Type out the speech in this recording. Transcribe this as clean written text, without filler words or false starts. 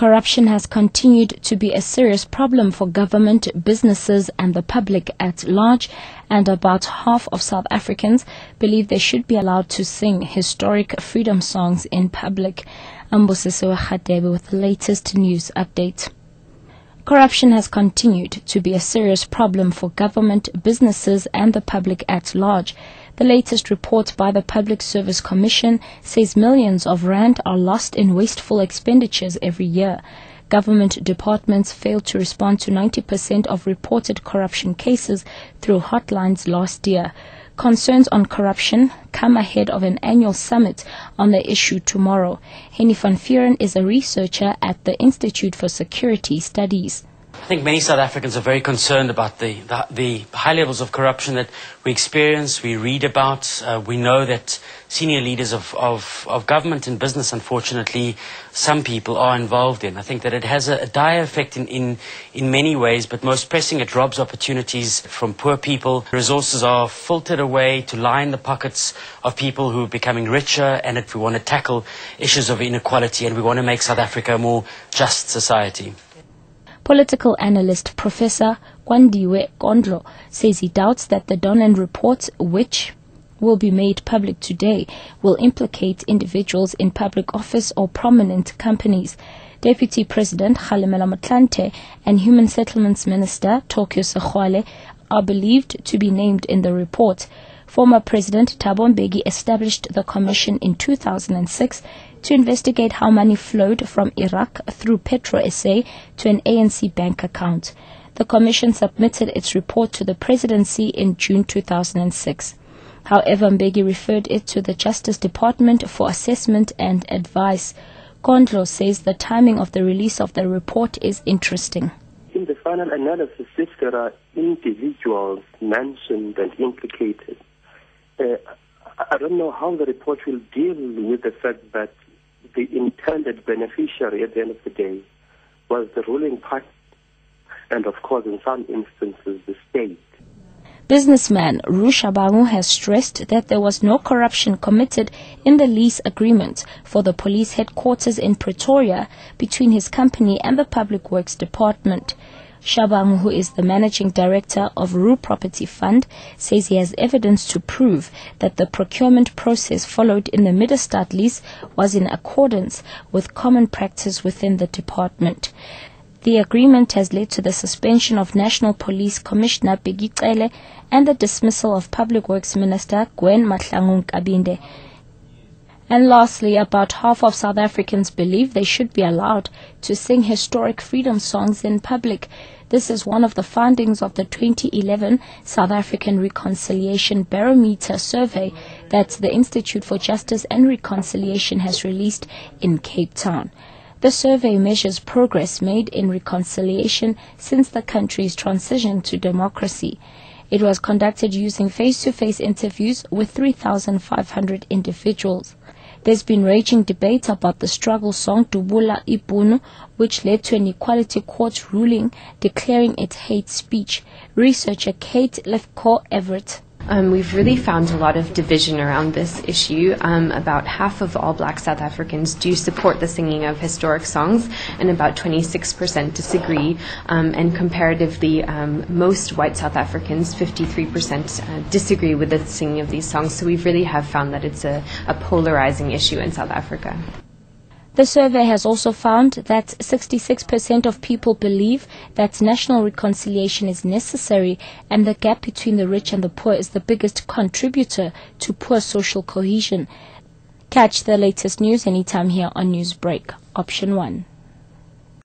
Corruption has continued to be a serious problem for government, businesses and the public at large, and about half of South Africans believe they should be allowed to sing historic freedom songs in public. Ambosisewa Khadebe with the latest news update. Corruption has continued to be a serious problem for government, businesses and the public at large. The latest report by the Public Service Commission says millions of rand are lost in wasteful expenditures every year. Government departments failed to respond to 90% of reported corruption cases through hotlines last year. Concerns on corruption come ahead of an annual summit on the issue tomorrow. Henny van Vuren is a researcher at the Institute for Security Studies. I think many South Africans are very concerned about the high levels of corruption that we experience, we read about. We know that senior leaders of government and business, unfortunately, some people are involved in. I think that it has a dire effect in many ways, but most pressing, it robs opportunities from poor people. Resources are filtered away to line the pockets of people who are becoming richer, and if we want to tackle issues of inequality and we want to make South Africa a more just society. Political analyst Professor Kwandiwe Kondlo says he doubts that the Donnan report, which will be made public today, will implicate individuals in public office or prominent companies. Deputy President Kgalemela Motlanthe and Human Settlements Minister Tokyo Sekgwale are believed to be named in the report. Former President Thabo Mbeki established the commission in 2006 to investigate how money flowed from Iraq through Petro SA to an ANC bank account. The commission submitted its report to the presidency in June 2006. However, Mbeki referred it to the Justice Department for assessment and advice. Kondlo says the timing of the release of the report is interesting. In the final analysis, if there are individuals mentioned and implicated, I don't know how the report will deal with the fact that the intended beneficiary at the end of the day was the ruling party and, of course, in some instances, the state. Businessman Rusha Bangu has stressed that there was no corruption committed in the lease agreement for the police headquarters in Pretoria between his company and the Public Works Department. Shabangu, who is the managing director of Rue Property Fund, says he has evidence to prove that the procurement process followed in the Middestad lease was in accordance with common practice within the department. The agreement has led to the suspension of National Police Commissioner Bheki Cele and the dismissal of Public Works Minister Gwen Mahlangu Nkabinde. And lastly, about half of South Africans believe they should be allowed to sing historic freedom songs in public. This is one of the findings of the 2011 South African Reconciliation Barometer survey that the Institute for Justice and Reconciliation has released in Cape Town. The survey measures progress made in reconciliation since the country's transition to democracy. It was conducted using face-to-face interviews with 3,500 individuals. There's been raging debate about the struggle song Dubula Ipunu, which led to an equality court ruling declaring it hate speech. Researcher Kate Lefko-Everett. We've really found a lot of division around this issue. About half of all Black South Africans do support the singing of historic songs, and about 26% disagree. And comparatively, most white South Africans, 53%, disagree with the singing of these songs. So we really have found that it's a polarizing issue in South Africa. The survey has also found that 66% of people believe that national reconciliation is necessary, and the gap between the rich and the poor is the biggest contributor to poor social cohesion. Catch the latest news anytime here on Newsbreak, Option 1.